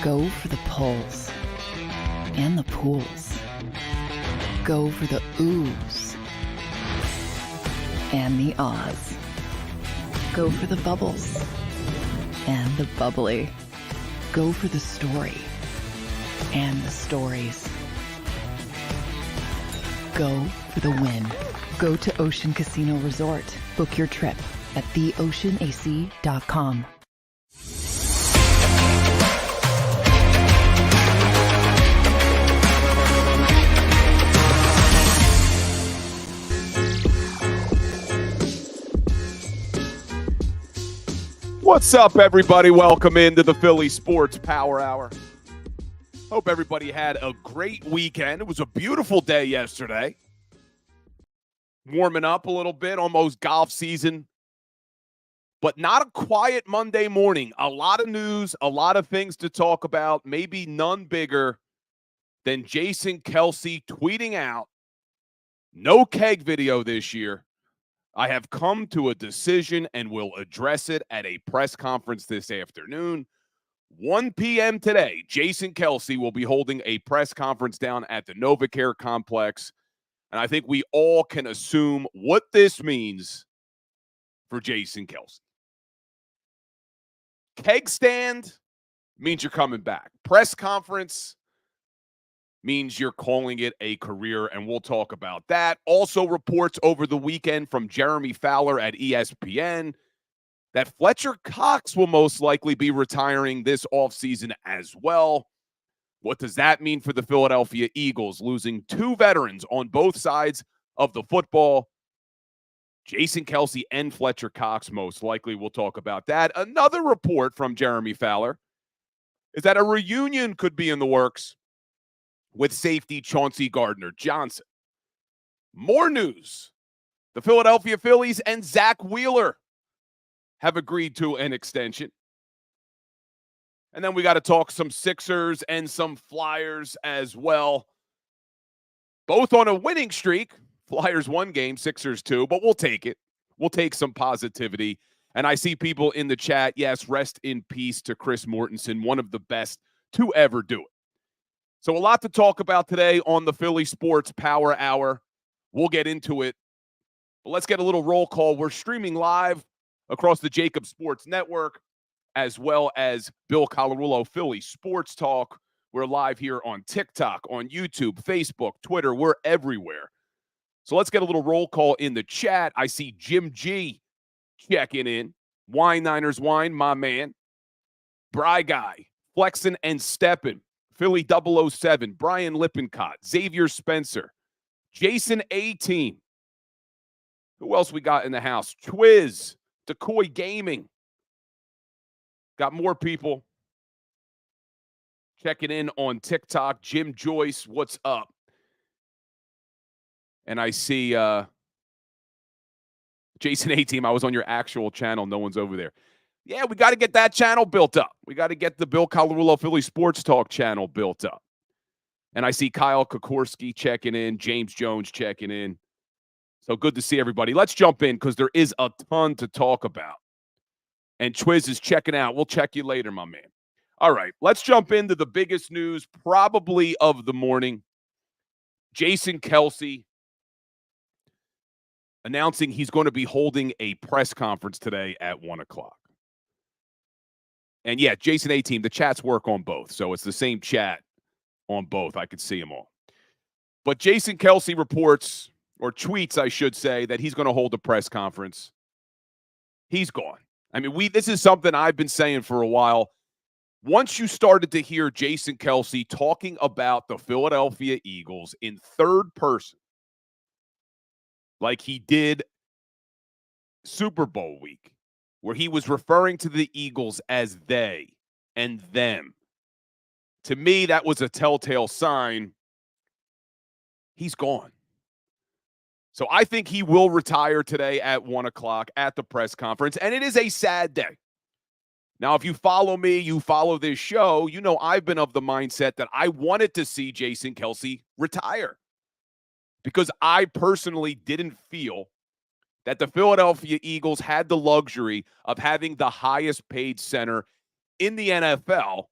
Go for the pulls and the pools. Go for the oohs and the ahs. Go for the bubbles and the bubbly. Go for the story and the stories. Go for the win. Go to Ocean Casino Resort. Book your trip at theoceanac.com. What's up, everybody? Welcome into the Philly Sports Power Hour. Hope everybody had a great weekend. It was a beautiful day yesterday. Warming up a little bit, almost golf season. But not a quiet Monday morning. A lot of news, a lot of things to talk about, maybe none bigger than Jason Kelce tweeting out, no keg video this year. I have come to a decision and will address it at a press conference this afternoon. 1 p.m. today, Jason Kelce will be holding a press conference down at the NovaCare complex. And I think we all can assume what this means for Jason Kelce. Keg stand means you're coming back. Press conference means you're calling it a career, and we'll talk about that. Also, reports over the weekend from Jeremy Fowler at ESPN that Fletcher Cox will most likely be retiring this offseason as well. What does that mean for the Philadelphia Eagles, losing two veterans on both sides of the football? Jason Kelce and Fletcher Cox most likely. We'll talk about that. Another report from Jeremy Fowler is that a reunion could be in the works with safety Chauncey Gardner Johnson. More news. The Philadelphia Phillies and Zach Wheeler have agreed to an extension. And then we got to talk some Sixers and some Flyers as well. Both on a winning streak. Flyers 1 game, Sixers 2, but we'll take it. We'll take some positivity. And I see people in the chat, yes, rest in peace to Chris Mortensen, one of the best to ever do it. So a lot to talk about today on the Philly Sports Power Hour. We'll get into it. But let's get a little roll call. We're streaming live across the JAKIB Sports Network, as well as Bill Colarulo Philly Sports Talk. We're live here on TikTok, on YouTube, Facebook, Twitter. We're everywhere. So let's get a little roll call in the chat. I see Jim G checking in. Wine Niners Wine, my man. Bry Guy, Flexin' and Steppin'. Philly 007, Brian Lippincott, Xavier Spencer, Jason A-Team. Who else we got in the house? Twiz, Decoy Gaming. Got more people checking in on TikTok. Jim Joyce, what's up? And I see Jason A-Team. I was on your actual channel. No one's over there. Yeah, we got to get that channel built up. We got to get the Bill Colarulo Philly Sports Talk channel built up. And I see Kyle Kokorski checking in, James Jones checking in. So good to see everybody. Let's jump in because there is a ton to talk about. And Twiz is checking out. We'll check you later, my man. All right, let's jump into the biggest news probably of the morning. Jason Kelce announcing he's going to be holding a press conference today at 1 o'clock. And yeah, Jason A-Team, the chats work on both. So it's the same chat on both. I could see them all. But Jason Kelce reports, or tweets, I should say, that he's going to hold a press conference. He's gone. I mean, this is something I've been saying for a while. Once you started to hear Jason Kelce talking about the Philadelphia Eagles in third person, like he did Super Bowl week, where he was referring to the Eagles as they and them. To me, that was a telltale sign. He's gone. So I think he will retire today at 1 o'clock at the press conference, and it is a sad day. Now, if you follow me, you follow this show, you know I've been of the mindset that I wanted to see Jason Kelce retire because I personally didn't feel that the Philadelphia Eagles had the luxury of having the highest paid center in the NFL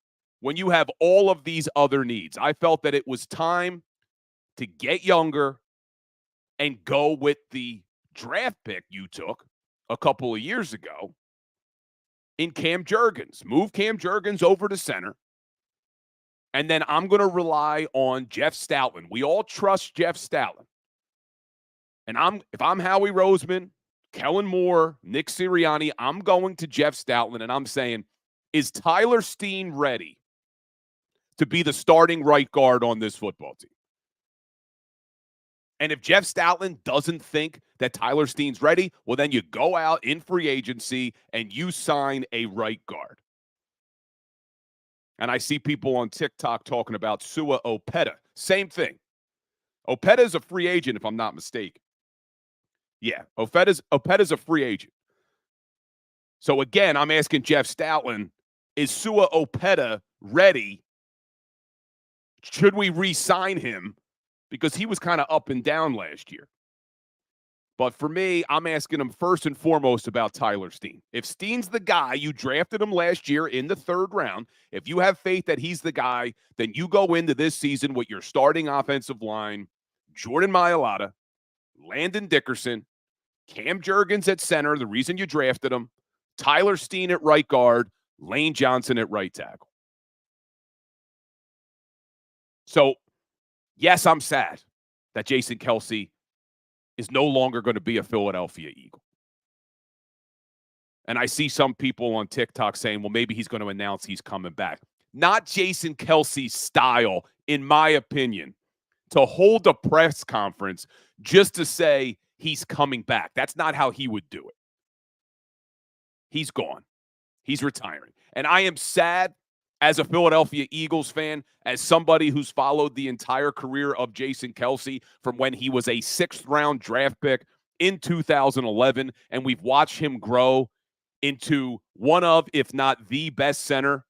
when you have all of these other needs. I felt that it was time to get younger and go with the draft pick you took a couple of years ago in Cam Jurgens. Move Cam Jurgens over to center. And then I'm going to rely on Jeff Stoutland. We all trust Jeff Stoutland. And if I'm Howie Roseman, Kellen Moore, Nick Sirianni, I'm going to Jeff Stoutland and I'm saying, is Tyler Steen ready to be the starting right guard on this football team? And if Jeff Stoutland doesn't think that Tyler Steen's ready, well, then you go out in free agency and you sign a right guard. And I see people on TikTok talking about Sua Opeta. Same thing. Opeta's a free agent, if I'm not mistaken. Yeah, Opeta's a free agent. So again, I'm asking Jeff Stoutland, is Sua Opeta ready? Should we re-sign him? Because he was kind of up and down last year. But for me, I'm asking him first and foremost about Tyler Steen. If Steen's the guy, you drafted him last year in the 3rd round. If you have faith that he's the guy, then you go into this season with your starting offensive line, Jordan Mailata, Landon Dickerson, Cam Jurgens at center, the reason you drafted him, Tyler Steen at right guard, Lane Johnson at right tackle. So, yes, I'm sad that Jason Kelce is no longer going to be a Philadelphia Eagle. And I see some people on TikTok saying, well, maybe he's going to announce he's coming back. Not Jason Kelce's style, in my opinion, to hold a press conference just to say he's coming back. That's not how he would do it. He's gone. He's retiring. And I am sad as a Philadelphia Eagles fan, as somebody who's followed the entire career of Jason Kelce from when he was a 6th-round draft pick in 2011, and we've watched him grow into one of, if not the best center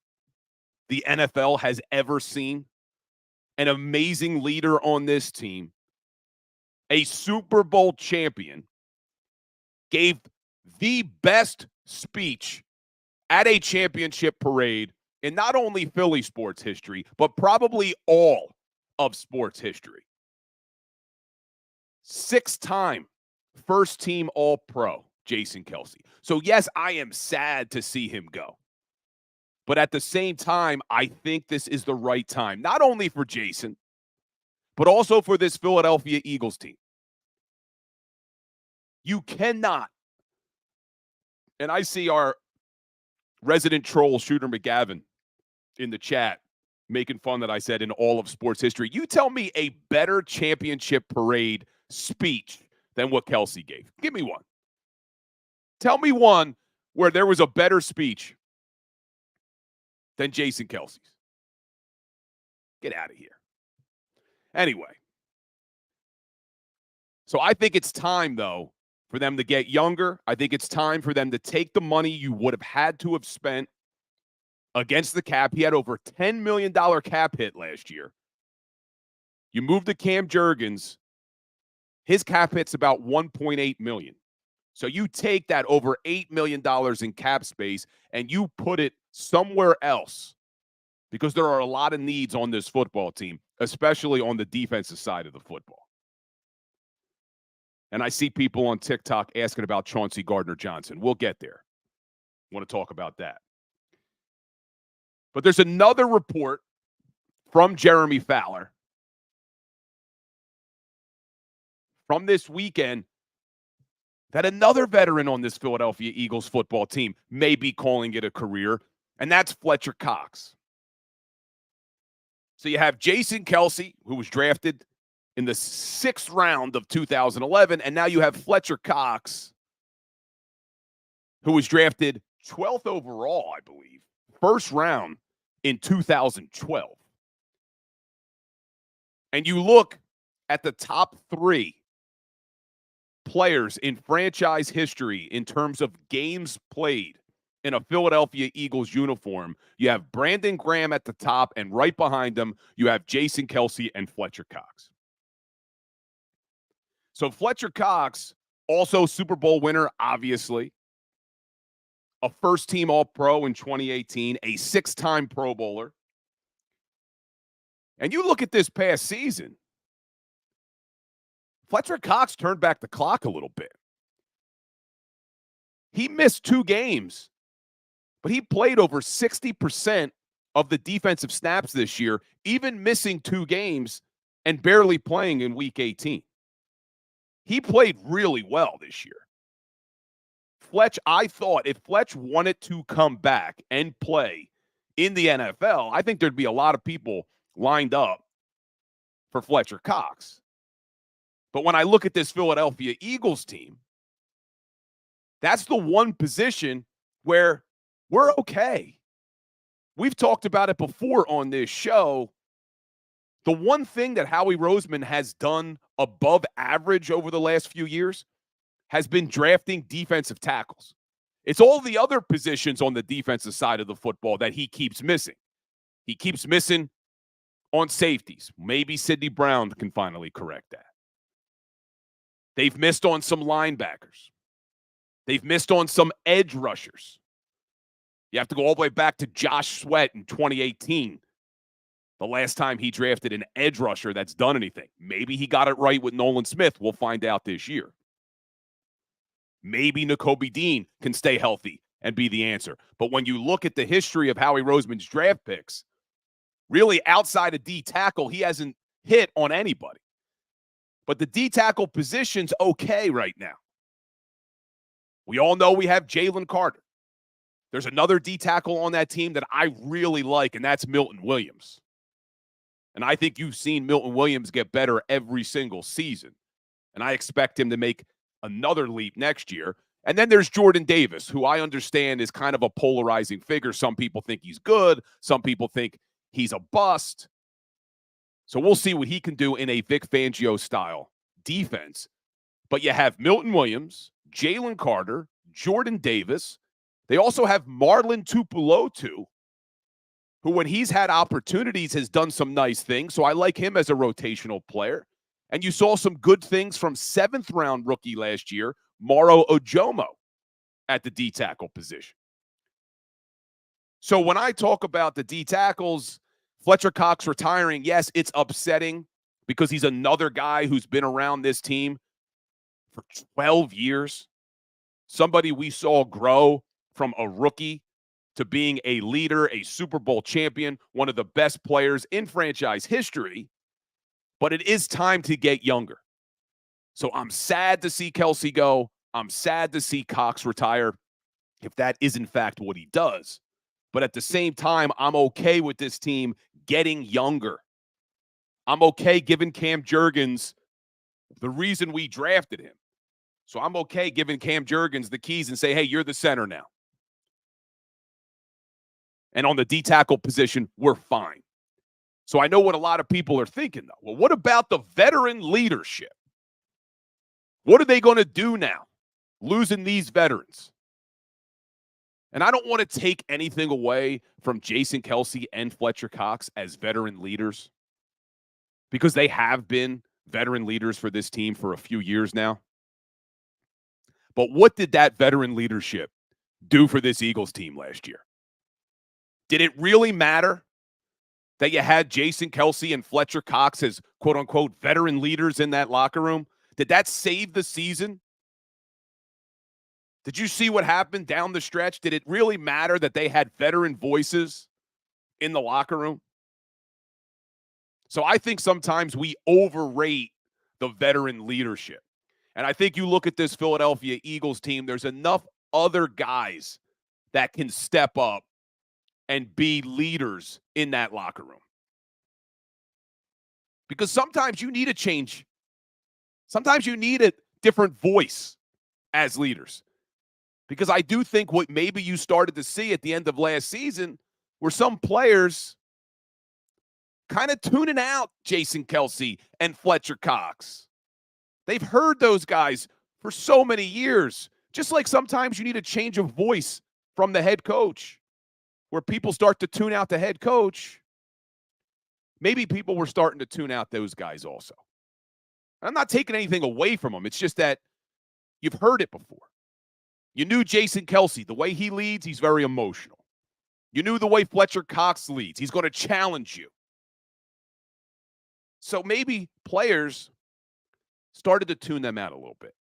the NFL has ever seen, an amazing leader on this team, a Super Bowl champion, gave the best speech at a championship parade in not only Philly sports history, but probably all of sports history. 6-time first-team All-Pro, Jason Kelce. So, yes, I am sad to see him go. But at the same time, I think this is the right time, not only for Jason, but also for this Philadelphia Eagles team. You cannot, and I see our resident troll, Shooter McGavin, in the chat making fun that I said in all of sports history. You tell me a better championship parade speech than what Kelce gave. Give me one. Tell me one where there was a better speech than Jason Kelce's. Get out of here. Anyway. So I think it's time, though, for them to get younger. I think it's time for them to take the money you would have had to have spent against the cap. He had over $10 million cap hit last year. You move to Cam Jurgens, his cap hit's about $1.8 million. So you take that over $8 million in cap space and you put it somewhere else, because there are a lot of needs on this football team, especially on the defensive side of the football. And I see people on TikTok asking about Chauncey Gardner Johnson. We'll get there. I want to talk about that. But there's another report from Jeremy Fowler from this weekend that another veteran on this Philadelphia Eagles football team may be calling it a career, and that's Fletcher Cox. So you have Jason Kelce, who was drafted in the 6th round of 2011, and now you have Fletcher Cox, who was drafted 12th overall, I believe, 1st round in 2012. And you look at the top 3 players in franchise history in terms of games played in a Philadelphia Eagles uniform. You have Brandon Graham at the top, and right behind him, you have Jason Kelce and Fletcher Cox. So Fletcher Cox, also Super Bowl winner, obviously. A first-team All-Pro in 2018, a 6-time Pro Bowler. And you look at this past season, Fletcher Cox turned back the clock a little bit. He missed 2 games, but he played over 60% of the defensive snaps this year, even missing 2 games and barely playing in Week 18. He played really well this year. Fletch, I thought if Fletch wanted to come back and play in the NFL, I think there'd be a lot of people lined up for Fletcher Cox. But when I look at this Philadelphia Eagles team, that's the one position where we're okay. We've talked about it before on this show. The one thing that Howie Roseman has done above average over the last few years has been drafting defensive tackles. It's all the other positions on the defensive side of the football that he keeps missing. He keeps missing on safeties. Maybe Sidney Brown can finally correct that. They've missed on some linebackers. They've missed on some edge rushers. You have to go all the way back to Josh Sweat in 2018. The last time he drafted an edge rusher that's done anything. Maybe he got it right with Nolan Smith. We'll find out this year. Maybe Nakobe Dean can stay healthy and be the answer. But when you look at the history of Howie Roseman's draft picks, really outside of D tackle, he hasn't hit on anybody. But the D tackle position's okay right now. We all know we have Jalen Carter. There's another D tackle on that team that I really like, and that's Milton Williams. And I think you've seen Milton Williams get better every single season. And I expect him to make another leap next year. And then there's Jordan Davis, who I understand is kind of a polarizing figure. Some people think he's good. Some people think he's a bust. So we'll see what he can do in a Vic Fangio style defense. But you have Milton Williams, Jalen Carter, Jordan Davis. They also have Marlon Tupulotu, who when he's had opportunities has done some nice things. So I like him as a rotational player. And you saw some good things from 7th-round rookie last year, Moro Ojomo, at the D tackle position. So when I talk about the D tackles, Fletcher Cox retiring, yes, it's upsetting because he's another guy who's been around this team for 12 years. Somebody we saw grow from a rookie to being a leader, a Super Bowl champion, one of the best players in franchise history. But it is time to get younger. So I'm sad to see Kelce go. I'm sad to see Cox retire, if that is in fact what he does. But at the same time, I'm okay with this team getting younger. I'm okay giving Cam Jurgens the reason we drafted him. So I'm okay giving Cam Jurgens the keys and say, hey, you're the center now. And on the D tackle position, we're fine. So I know what a lot of people are thinking, though. Well, what about the veteran leadership? What are they going to do now, losing these veterans? And I don't want to take anything away from Jason Kelce and Fletcher Cox as veteran leaders, because they have been veteran leaders for this team for a few years now. But what did that veteran leadership do for this Eagles team last year? Did it really matter that you had Jason Kelce and Fletcher Cox as quote-unquote veteran leaders in that locker room? Did that save the season? Did you see what happened down the stretch? Did it really matter that they had veteran voices in the locker room? So I think sometimes we overrate the veteran leadership. And I think you look at this Philadelphia Eagles team, there's enough other guys that can step up and be leaders in that locker room. Because sometimes you need a change. Sometimes you need a different voice as leaders. Because I do think what maybe you started to see at the end of last season were some players kind of tuning out Jason Kelce and Fletcher Cox. They've heard those guys for so many years. Just like sometimes you need a change of voice from the head coach, where people start to tune out the head coach. Maybe people were starting to tune out those guys also. I'm not taking anything away from them. It's just that you've heard it before. You knew Jason Kelce, the way he leads, he's very emotional. You knew the way Fletcher Cox leads. He's going to challenge you. So maybe players started to tune them out a little bit.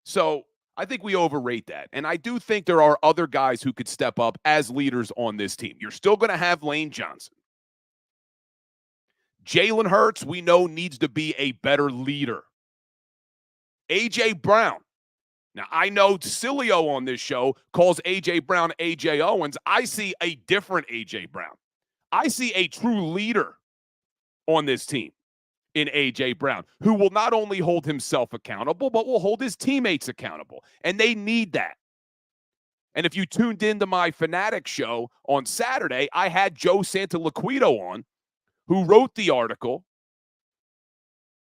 So I think we overrate that. And I do think there are other guys who could step up as leaders on this team. You're still going to have Lane Johnson. Jalen Hurts, we know, needs to be a better leader. A.J. Brown. Now, I know Cilio on this show calls A.J. Brown A.J. Owens. I see a different A.J. Brown. I see a true leader on this team in A.J. Brown, who will not only hold himself accountable, but will hold his teammates accountable. And they need that. And if you tuned into my Fanatic show on Saturday, I had Joe Santoliquito on, who wrote the article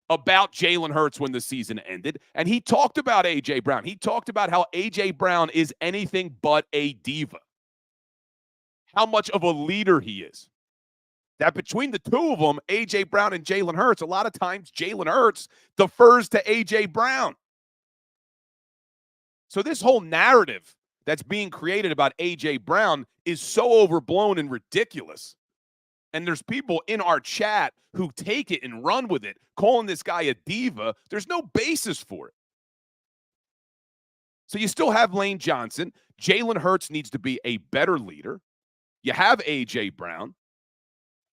about Jalen Hurts when the season ended, and he talked about A.J. Brown. He talked about how A.J. Brown is anything but a diva, how much of a leader he is. That between the two of them, A.J. Brown and Jalen Hurts, a lot of times Jalen Hurts defers to A.J. Brown. So this whole narrative that's being created about A.J. Brown is so overblown and ridiculous. And there's people in our chat who take it and run with it, calling this guy a diva. There's no basis for it. So you still have Lane Johnson. Jalen Hurts needs to be a better leader. You have A.J. Brown.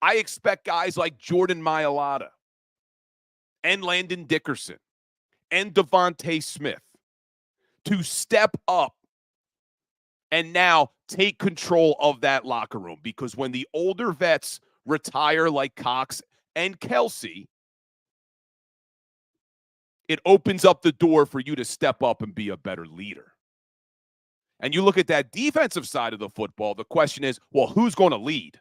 I expect guys like Jordan Mailata and Landon Dickerson and Devontae Smith to step up and now take control of that locker room, because when the older vets retire like Cox and Kelsey, it opens up the door for you to step up and be a better leader. And you look at that defensive side of the football, the question is, well, who's going to lead?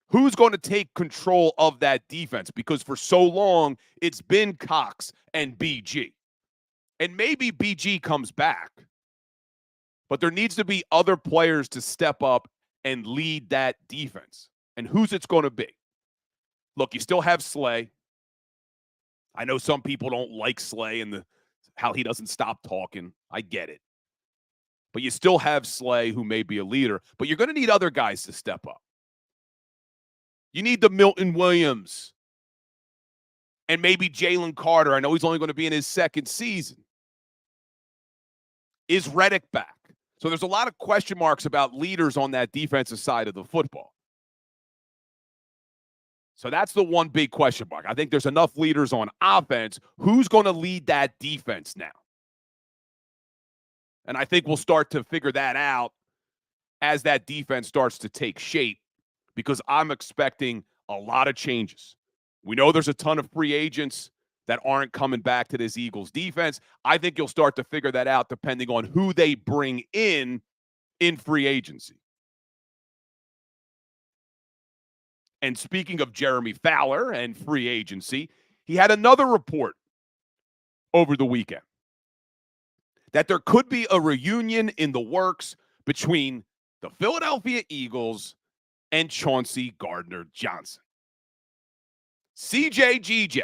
Who's going to take control of that defense? Because for so long, it's been Cox and BG. And maybe BG comes back, but there needs to be other players to step up and lead that defense. And who's it's going to be? Look, you still have Slay. I know some people don't like Slay and how he doesn't stop talking. I get it. But you still have Slay, who may be a leader, but you're going to need other guys to step up. You need the Milton Williams and maybe Jalen Carter. I know he's only going to be in his second season. Is Reddick back? So there's a lot of question marks about leaders on that defensive side of the football. So that's the one big question mark. I think there's enough leaders on offense. Who's going to lead that defense now? And I think we'll start to figure that out as that defense starts to take shape, because I'm expecting a lot of changes. We know there's a ton of free agents that aren't coming back to this Eagles defense. I think you'll start to figure that out depending on who they bring in free agency. And speaking of Jeremy Fowler and free agency, he had another report over the weekend that there could be a reunion in the works between the Philadelphia Eagles and Chauncey Gardner Johnson. CJGJ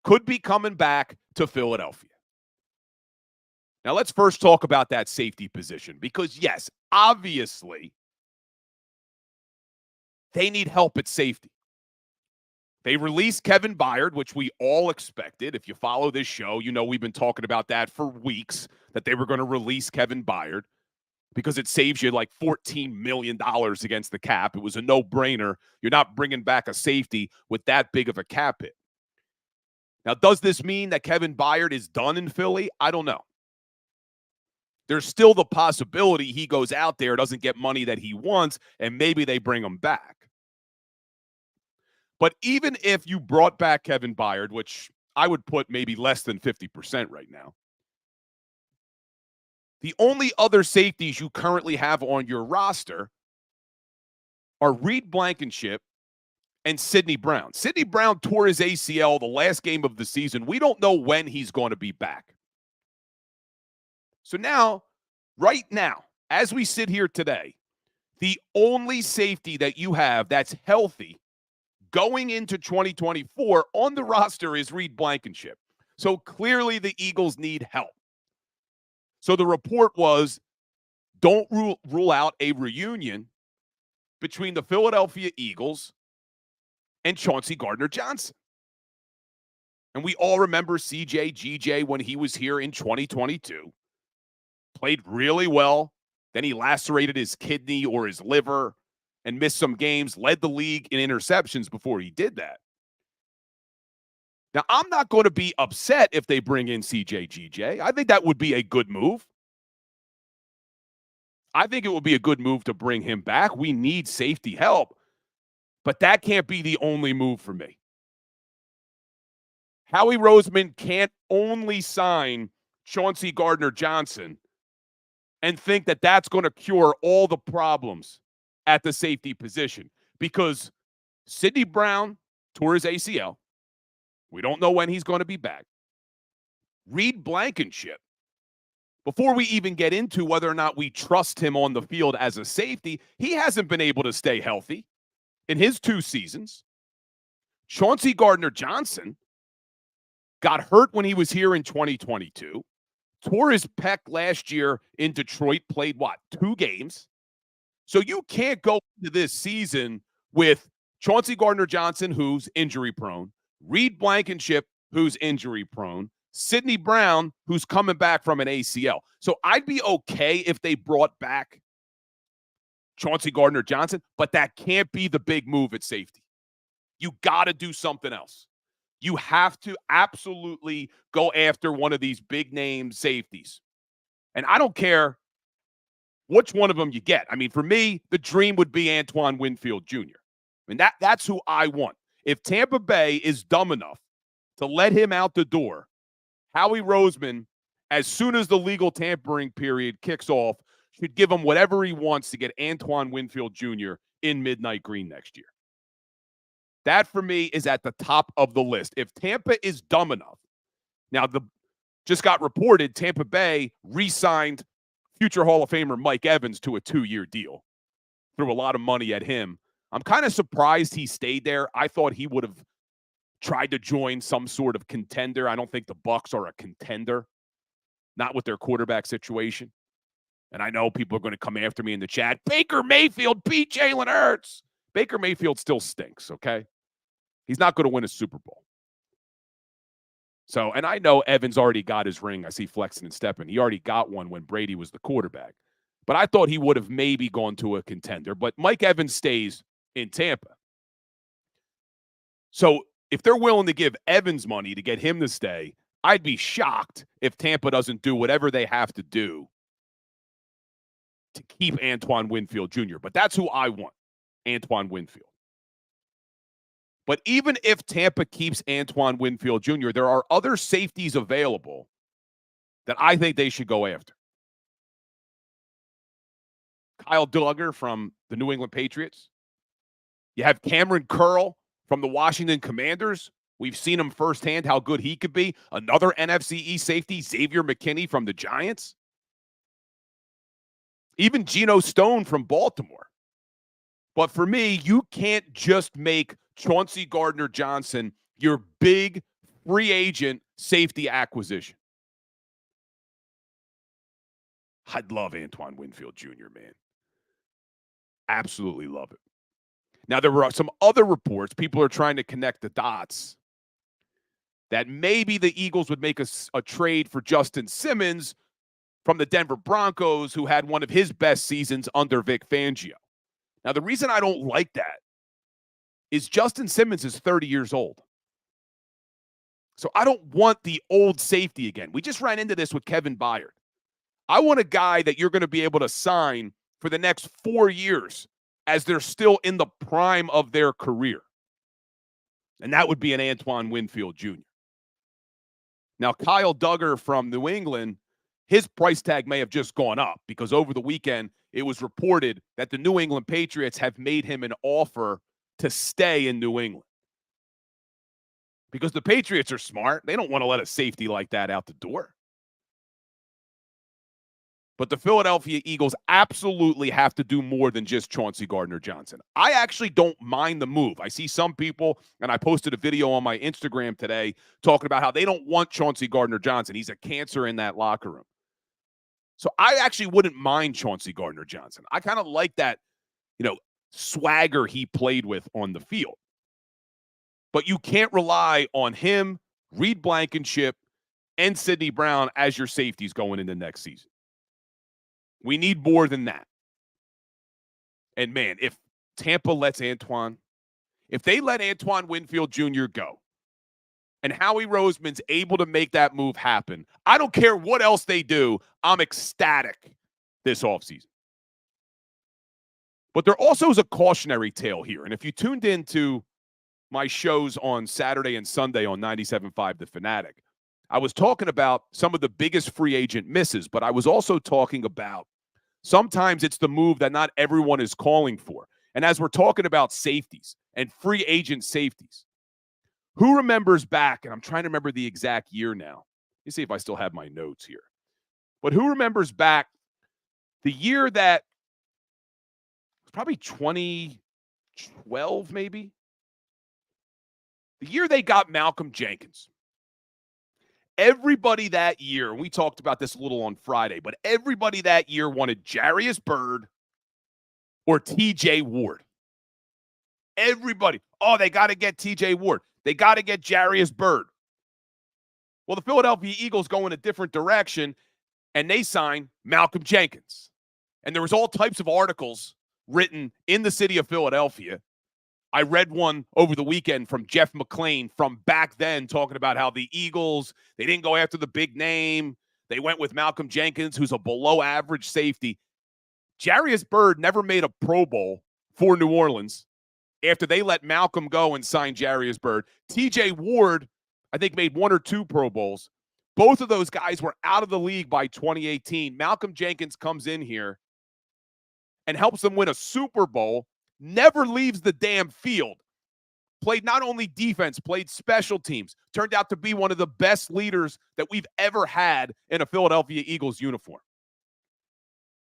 could be coming back to Philadelphia. Now, let's first talk about that safety position, because, yes, obviously, they need help at safety. They released Kevin Byard, which we all expected. If you follow this show, you know we've been talking about that for weeks, that they were going to release Kevin Byard because it saves you like $14 million against the cap. It was a no-brainer. You're not bringing back a safety with that big of a cap hit. Now, does this mean that Kevin Byard is done in Philly? I don't know. There's still the possibility he goes out there, doesn't get money that he wants, and maybe they bring him back. But even if you brought back Kevin Byard, which I would put maybe less than 50% right now, the only other safeties you currently have on your roster are Reed Blankenship and Sidney Brown. Sidney Brown tore his ACL the last game of the season. We don't know when he's going to be back. So now, right now, as we sit here today, the only safety that you have that's healthy going into 2024 on the roster is Reed Blankenship. So clearly the Eagles need help. So the report was, don't rule out a reunion between the Philadelphia Eagles and Chauncey Gardner Johnson. And we all remember CJ GJ when he was here in 2022. Played really well. Then he lacerated his kidney or his liver and missed some games, led the league in interceptions before he did that. Now, I'm not going to be upset if they bring in CJ GJ. I think that would be a good move. I think it would be a good move to bring him back. We need safety help, but that can't be the only move for me. Howie Roseman can't only sign Chauncey Gardner Johnson and think that that's going to cure all the problems at the safety position, because Sidney Brown tore his ACL. We don't know when he's going to be back. Reed Blankenship, before we even get into whether or not we trust him on the field as a safety, he hasn't been able to stay healthy in his 2 seasons. Chauncey Gardner Johnson got hurt when he was here in 2022, tore his pec last year in Detroit, played 2 games. So you can't go into this season with Chauncey Gardner Johnson, who's injury prone, Reed Blankenship, who's injury prone, Sidney Brown, who's coming back from an ACL. So I'd be okay if they brought back Chauncey Gardner Johnson, but that can't be the big move at safety. You got to do something else. You have to absolutely go after one of these big name safeties. And I don't care which one of them you get. I mean, for me, the dream would be Antoine Winfield Jr. I mean, that's who I want. If Tampa Bay is dumb enough to let him out the door, Howie Roseman, as soon as the legal tampering period kicks off, should give him whatever he wants to get Antoine Winfield Jr. in Midnight Green next year. That, for me, is at the top of the list. If Tampa is dumb enough. Now, just got reported Tampa Bay re-signed future Hall of Famer Mike Evans to a 2-year deal. Threw a lot of money at him. I'm kind of surprised he stayed there. I thought he would have tried to join some sort of contender. I don't think the Bucs are a contender, not with their quarterback situation. And I know people are going to come after me in the chat. Baker Mayfield beat Jalen Hurts. Baker Mayfield still stinks, okay? He's not going to win a Super Bowl. So, and I know Evans already got his ring. I see flexing and stepping. He already got one when Brady was the quarterback. But I thought he would have maybe gone to a contender. But Mike Evans stays in Tampa. So if they're willing to give Evans money to get him to stay, I'd be shocked if Tampa doesn't do whatever they have to do to keep Antoine Winfield Jr. But that's who I want, Antoine Winfield. But even if Tampa keeps Antoine Winfield Jr., there are other safeties available that I think they should go after. Kyle Duggar from the New England Patriots. You have Cameron Curl from the Washington Commanders. We've seen him firsthand how good he could be. Another NFC East safety, Xavier McKinney from the Giants. Even Geno Stone from Baltimore. But for me, you can't just make Chauncey Gardner Johnson your big free agent safety acquisition. I'd love Antoine Winfield Jr., man. Absolutely love it. Now, there were some other reports. People are trying to connect the dots that maybe the Eagles would make a trade for Justin Simmons from the Denver Broncos, who had one of his best seasons under Vic Fangio. Now, the reason I don't like that is Justin Simmons is 30 years old. So I don't want the old safety again. We just ran into this with Kevin Byard. I want a guy that you're going to be able to sign for the next 4 years as they're still in the prime of their career. And that would be an Antoine Winfield Jr. Now, Kyle Duggar from New England, his price tag may have just gone up because over the weekend, it was reported that the New England Patriots have made him an offer to stay in New England. Because the Patriots are smart. They don't want to let a safety like that out the door. But the Philadelphia Eagles absolutely have to do more than just Chauncey Gardner Johnson. I actually don't mind the move. I see some people, and I posted a video on my Instagram today talking about how they don't want Chauncey Gardner Johnson. He's a cancer in that locker room. So I actually wouldn't mind Chauncey Gardner Johnson. I kind of like that, swagger he played with on the field. But you can't rely on him, Reed Blankenship, and Sidney Brown as your safeties going into next season. We need more than that. And, man, if Tampa lets if they let Antoine Winfield Jr. go, and Howie Roseman's able to make that move happen, I don't care what else they do, I'm ecstatic this offseason. But there also is a cautionary tale here. And if you tuned into my shows on Saturday and Sunday on 97.5 The Fanatic, I was talking about some of the biggest free agent misses, but I was also talking about sometimes it's the move that not everyone is calling for. And as we're talking about safeties and free agent safeties, who remembers back, and I'm trying to remember the exact year now. Let me see if I still have my notes here. But who remembers back the year that was probably 2012 maybe? The year they got Malcolm Jenkins. Everybody that year, and we talked about this a little on Friday, but everybody that year wanted Jarius Byrd or TJ Ward. Everybody. Oh, they got to get TJ Ward. They got to get Jarius Byrd. Well, the Philadelphia Eagles go in a different direction, and they sign Malcolm Jenkins. And there was all types of articles written in the city of Philadelphia. I read one over the weekend from Jeff McClain from back then talking about how the Eagles, they didn't go after the big name. They went with Malcolm Jenkins, who's a below-average safety. Jarius Byrd never made a Pro Bowl for New Orleans after they let Malcolm go and sign Jarius Byrd. TJ Ward, I think, made 1 or 2 Pro Bowls. Both of those guys were out of the league by 2018. Malcolm Jenkins comes in here and helps them win a Super Bowl, never leaves the damn field. Played not only defense, played special teams. Turned out to be one of the best leaders that we've ever had in a Philadelphia Eagles uniform.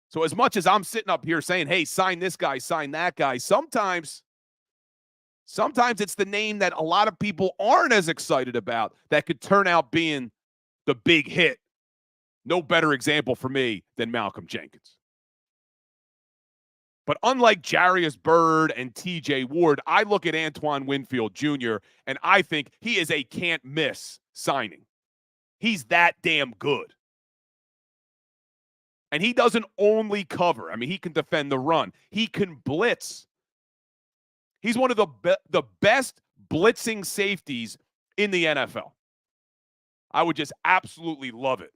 So as much as I'm sitting up here saying, hey, sign this guy, sign that guy, sometimes it's the name that a lot of people aren't as excited about that could turn out being the big hit. No better example for me than Malcolm Jenkins. But unlike Jarius Byrd and TJ Ward, I look at Antoine Winfield Jr., and I think he is a can't-miss signing. He's that damn good. And he doesn't only cover. I mean, he can defend the run. He can blitz. He's one of the best blitzing safeties in the NFL. I would just absolutely love it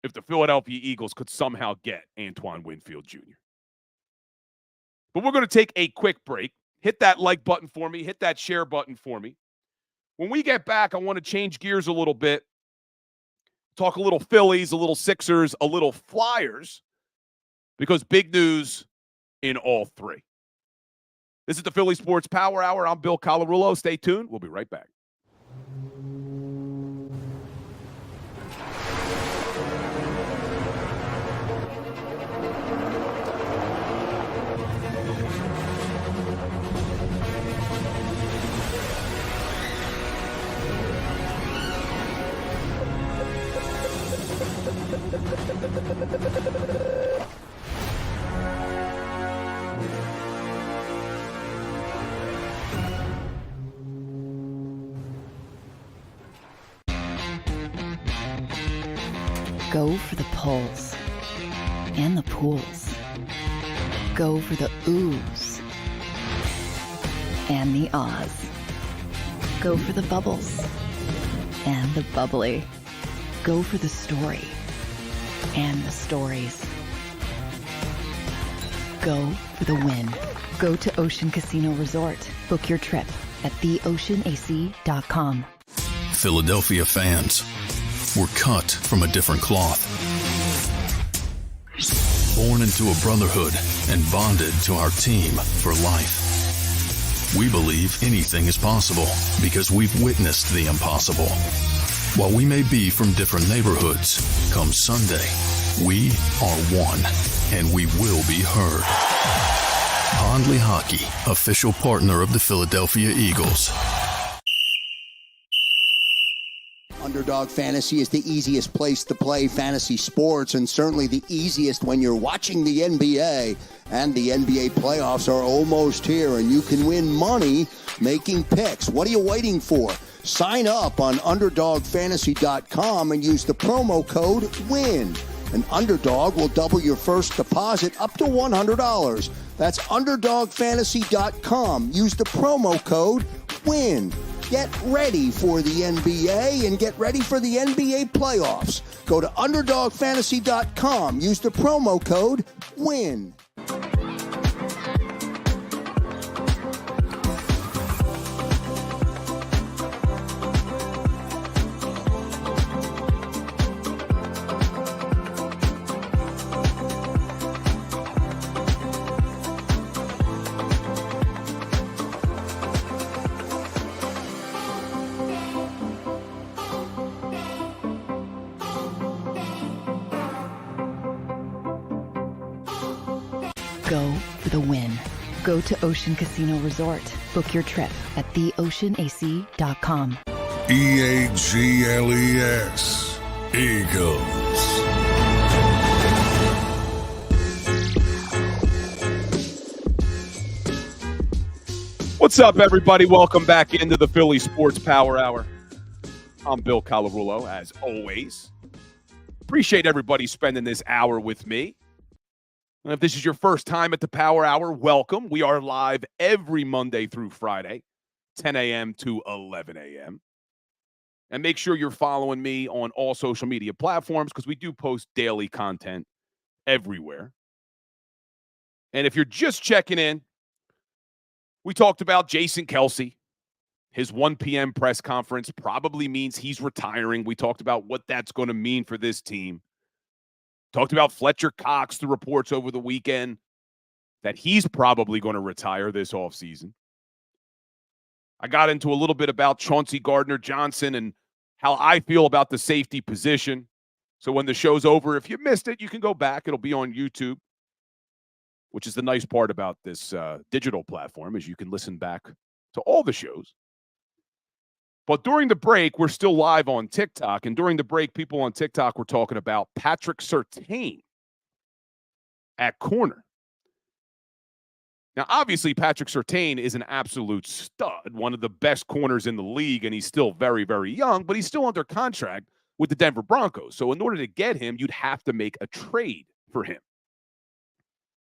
if the Philadelphia Eagles could somehow get Antoine Winfield Jr. But we're going to take a quick break. Hit that like button for me. Hit that share button for me. When we get back, I want to change gears a little bit. Talk a little Phillies, a little Sixers, a little Flyers, because big news in all three. This is the Philly Sports Power Hour. I'm Bill Colarulo. Stay tuned. We'll be right back. Go for the pulls and the pools. Go for the oohs and the ahs. Go for the bubbles and the bubbly. Go for the story and the stories. Go for the win. Go to Ocean Casino Resort. Book your trip at theoceanac.com. Philadelphia fans, we're cut from a different cloth. Born into a brotherhood and bonded to our team for life. We believe anything is possible because we've witnessed the impossible. While we may be from different neighborhoods, come Sunday, we are one, and we will be heard. Pondley Hockey, official partner of the Philadelphia Eagles. On Underdog Fantasy is the easiest place to play fantasy sports, and certainly the easiest when you're watching the NBA. And the NBA playoffs are almost here, and you can win money making picks. What are you waiting for? Sign up on UnderdogFantasy.com and use the promo code WIN. An Underdog will double your first deposit up to $100. That's UnderdogFantasy.com. Use the promo code WIN. Get ready for the NBA and get ready for the NBA playoffs. Go to UnderdogFantasy.com. Use the promo code WIN. Go for the win. Go to Ocean Casino Resort. Book your trip at theoceanac.com. EAGLES. Eagles. What's up, everybody? Welcome back into the Philly Sports Power Hour. I'm Bill Colarulo, as always. Appreciate everybody spending this hour with me. And if this is your first time at the Power Hour, welcome. We are live every Monday through Friday, 10 a.m. to 11 a.m. And make sure you're following me on all social media platforms because we do post daily content everywhere. And if you're just checking in, we talked about Jason Kelce. His 1 p.m. press conference probably means he's retiring. We talked about what that's going to mean for this team. Talked about Fletcher Cox, the reports over the weekend that he's probably going to retire this offseason. I got into a little bit about Chauncey Gardner Johnson and how I feel about the safety position. So when the show's over, if you missed it, you can go back. It'll be on YouTube, which is the nice part about this digital platform is you can listen back to all the shows. But during the break, we're still live on TikTok. And during the break, people on TikTok were talking about Patrick Surtain at corner. Now, obviously, Patrick Surtain is an absolute stud, one of the best corners in the league, and he's still very, very young, but he's still under contract with the Denver Broncos. So in order to get him, you'd have to make a trade for him.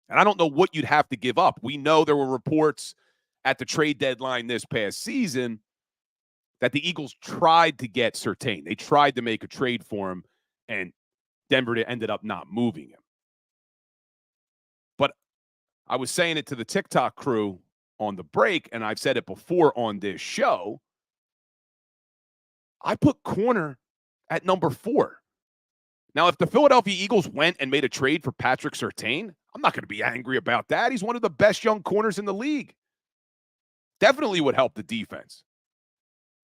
And I don't know what you'd have to give up. We know there were reports at the trade deadline this past season that the Eagles tried to get Surtain. They tried to make a trade for him, and Denver ended up not moving him. But I was saying it to the TikTok crew on the break, and I've said it before on this show. I put corner at number 4. Now, if the Philadelphia Eagles went and made a trade for Patrick Surtain, I'm not going to be angry about that. He's one of the best young corners in the league. Definitely would help the defense.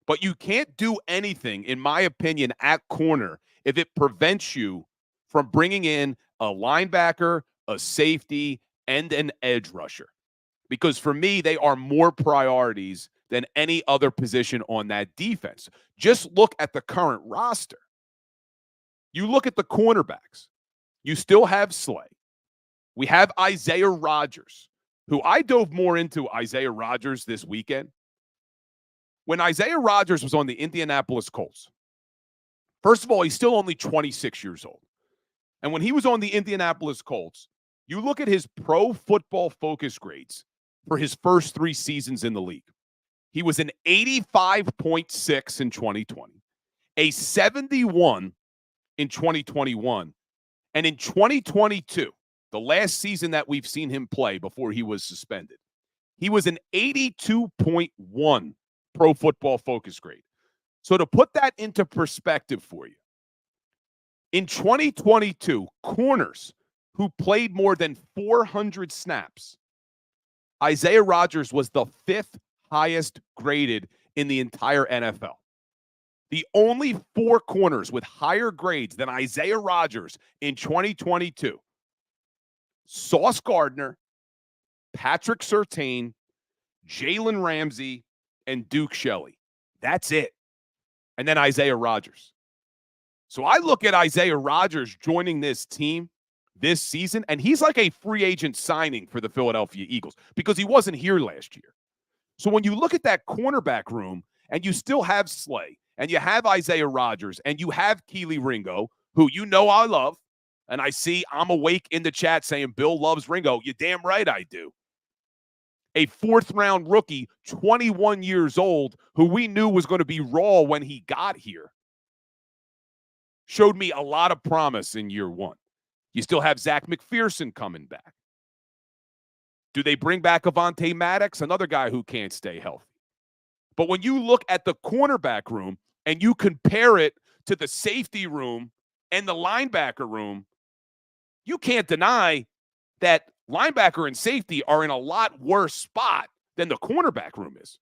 But you can't do anything, in my opinion, at corner if it prevents you from bringing in a linebacker, a safety, and an edge rusher. Because for me, they are more priorities than any other position on that defense. Just look at the current roster. You look at the cornerbacks. You still have Slay. We have Isaiah Rodgers, who I dove more into Isaiah Rodgers this weekend. When Isaiah Rodgers was on the Indianapolis Colts, first of all, he's still only 26 years old. And when he was on the Indianapolis Colts, you look at his Pro Football Focus grades for his first 3 seasons in the league. He was an 85.6 in 2020, a 71 in 2021, and in 2022, the last season that we've seen him play before he was suspended, he was an 82.1 Pro Football Focus grade. So to put that into perspective for you, in 2022, corners who played more than 400 snaps, Isaiah Rodgers was the 5th highest graded in the entire NFL. The only 4 corners with higher grades than Isaiah Rodgers in 2022, Sauce Gardner, Patrick Surtain, Jalen Ramsey, and Duke Shelley. That's it. and then Isaiah Rodgers. So I look at Isaiah Rodgers joining this team this season, and he's like a free agent signing for the Philadelphia Eagles because he wasn't here last year. So when you look at that cornerback room and you still have Slay and you have Isaiah Rodgers and you have Keely Ringo, who you know I love, and I see I'm awake in the chat saying Bill loves Ringo. You're damn right I do. A fourth-round rookie, 21 years old, who we knew was going to be raw when he got here, showed me a lot of promise in year one. You still have Zach McPherson coming back. Do they bring back Avonte Maddox, another guy who can't stay healthy? But when you look at the cornerback room and you compare it to the safety room and the linebacker room, you can't deny that linebacker and safety are in a lot worse spot than the cornerback room is.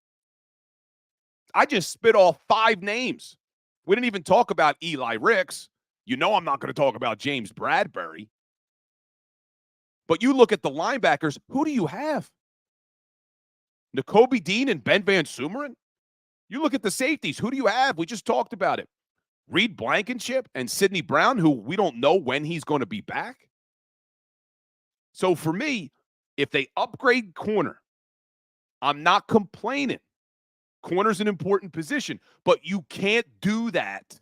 I just spit off 5 names. We didn't even talk about Eli Ricks. You know I'm not going to talk about James Bradbury. But you look at the linebackers, who do you have? Nakobe Dean and Ben Van Sumeren? You look at the safeties, who do you have? We just talked about it. Reed Blankenship and Sidney Brown, who we don't know when he's going to be back. So for me, if they upgrade corner, I'm not complaining. Corner's an important position, but you can't do that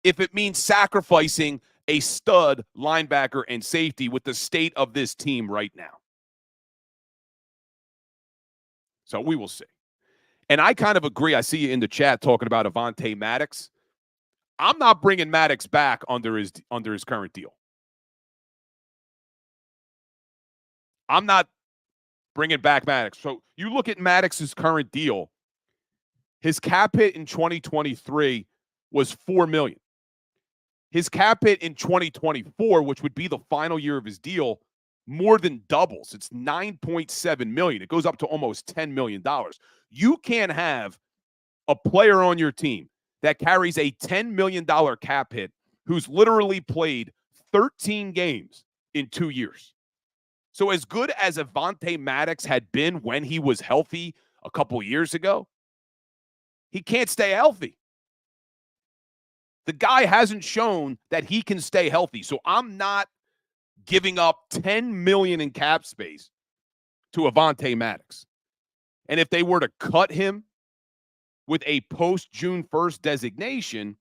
if it means sacrificing a stud linebacker and safety with the state of this team right now. So we will see. And I kind of agree. I see you in the chat talking about Avonte Maddox. I'm not bringing Maddox back under his current deal. I'm not bringing back Maddox. So you look at Maddox's current deal, his cap hit in 2023 was $4 million. His cap hit in 2024, which would be the final year of his deal, more than doubles. It's $9.7 million. It goes up to almost $10 million. You can't have a player on your team that carries a $10 million cap hit who's literally played 13 games in 2 years. So as good as Avonte Maddox had been when he was healthy a couple years ago, he can't stay healthy. The guy hasn't shown that he can stay healthy. So I'm not giving up $10 million in cap space to Avonte Maddox. And if they were to cut him with a post-June 1st designation,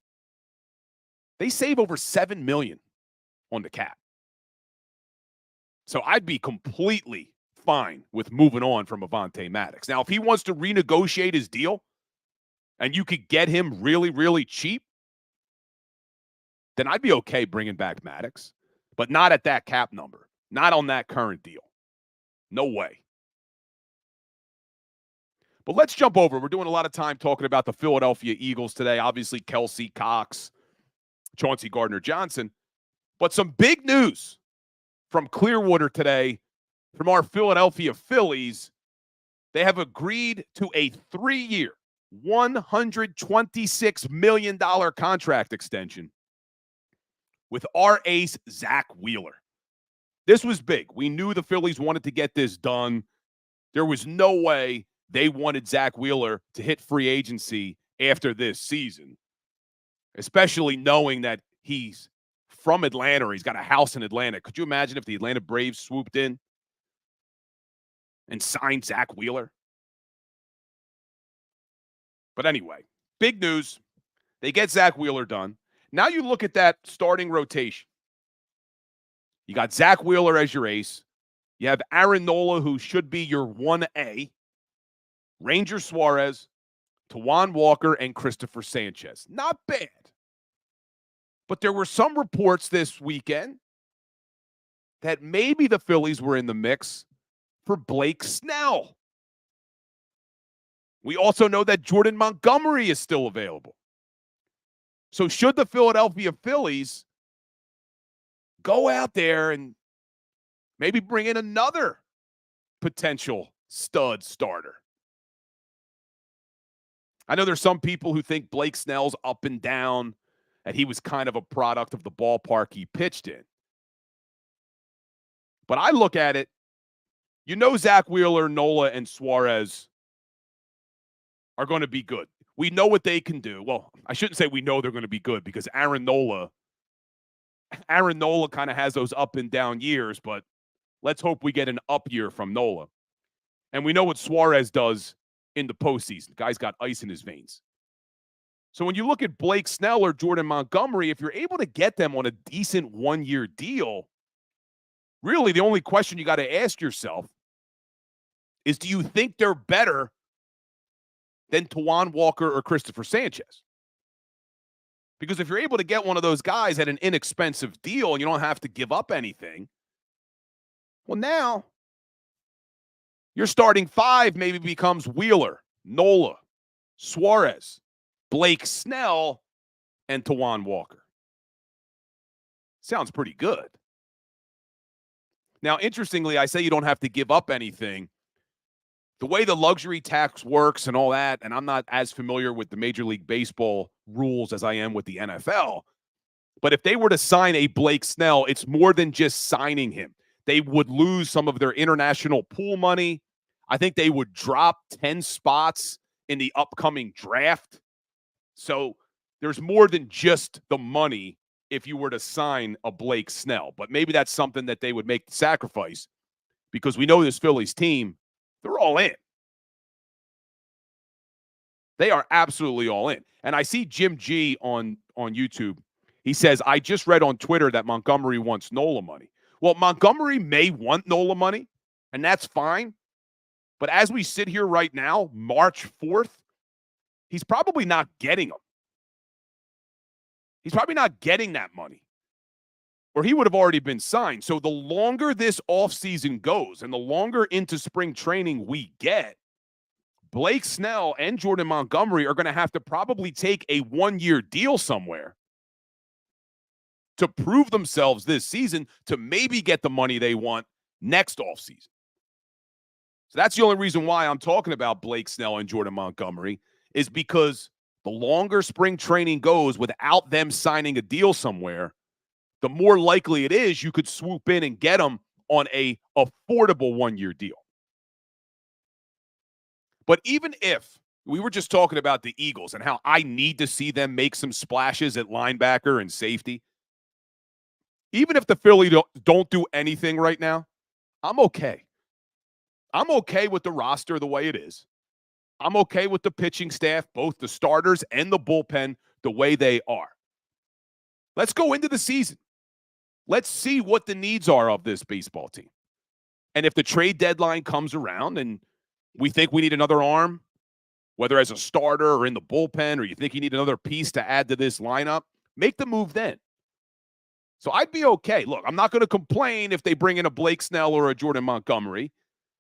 they save over $7 million on the cap. So I'd be completely fine with moving on from Avonte Maddox. Now, if he wants to renegotiate his deal and you could get him really, really cheap, then I'd be okay bringing back Maddox, but not at that cap number, not on that current deal. No way. But let's jump over. We're doing a lot of time talking about the Philadelphia Eagles today. Obviously, Kelsey, Cox, Chauncey Gardner Johnson. But some big news from Clearwater today from our Philadelphia Phillies. They have agreed to a 3-year, $126 million contract extension with our ace, Zach Wheeler. This was big. We knew the Phillies wanted to get this done. There was no way they wanted Zach Wheeler to hit free agency after this season, especially knowing that he's from Atlanta or he's got a house in Atlanta. Could you imagine if the Atlanta Braves swooped in and signed Zach Wheeler? But anyway, big news. They get Zach Wheeler done. Now you look at that starting rotation. You got Zach Wheeler as your ace. You have Aaron Nola, who should be your 1A. Ranger Suarez, Tawan Walker, and Christopher Sanchez. Not bad. But there were some reports this weekend that maybe the Phillies were in the mix for Blake Snell. We also know that Jordan Montgomery is still available. So should the Philadelphia Phillies go out there and maybe bring in another potential stud starter? I know there's some people who think Blake Snell's up and down, and he was kind of a product of the ballpark he pitched in. But I look at it, you know Zach Wheeler, Nola, and Suarez are going to be good. We know what they can do. Well, I shouldn't say we know they're going to be good because Aaron Nola kind of has those up and down years, but let's hope we get an up year from Nola. And we know what Suarez does in the postseason. Guy's got ice in his veins. So when you look at Blake Snell or Jordan Montgomery, if you're able to get them on a decent one-year deal, really the only question you got to ask yourself is, do you think they're better than Tawan Walker or Christopher Sanchez? Because if you're able to get one of those guys at an inexpensive deal and you don't have to give up anything, well, now your starting five maybe becomes Wheeler, Nola, Suarez, Blake Snell, and Tawan Walker. Sounds pretty good. Now, interestingly, I say you don't have to give up anything. The way the luxury tax works and all that, and I'm not as familiar with the Major League Baseball rules as I am with the NFL, but if they were to sign a Blake Snell, it's more than just signing him. They would lose some of their international pool money. I think they would drop 10 spots in the upcoming draft. So there's more than just the money if you were to sign a Blake Snell. But maybe that's something that they would make the sacrifice, because we know this Phillies team, they're all in. They are absolutely all in. And I see Jim G on YouTube. He says, I just read on Twitter that Montgomery wants Nola money. Well, Montgomery may want Nola money, and that's fine. But as we sit here right now, March 4th, he's probably not getting them. He's probably not getting that money, or he would have already been signed. So the longer this offseason goes and the longer into spring training we get, Blake Snell and Jordan Montgomery are going to have to probably take a one-year deal somewhere to prove themselves this season to maybe get the money they want next offseason. So that's the only reason why I'm talking about Blake Snell and Jordan Montgomery, is because the longer spring training goes without them signing a deal somewhere, the more likely it is you could swoop in and get them on a affordable one-year deal. But even if we were just talking about the Eagles and how I need to see them make some splashes at linebacker and safety, even if the Philly don't do anything right now, I'm okay. I'm okay with the roster the way it is. I'm okay with the pitching staff, both the starters and the bullpen, the way they are. Let's go into the season. Let's see what the needs are of this baseball team. And if the trade deadline comes around and we think we need another arm, whether as a starter or in the bullpen, or you think you need another piece to add to this lineup, make the move then. So I'd be okay. Look, I'm not going to complain if they bring in a Blake Snell or a Jordan Montgomery.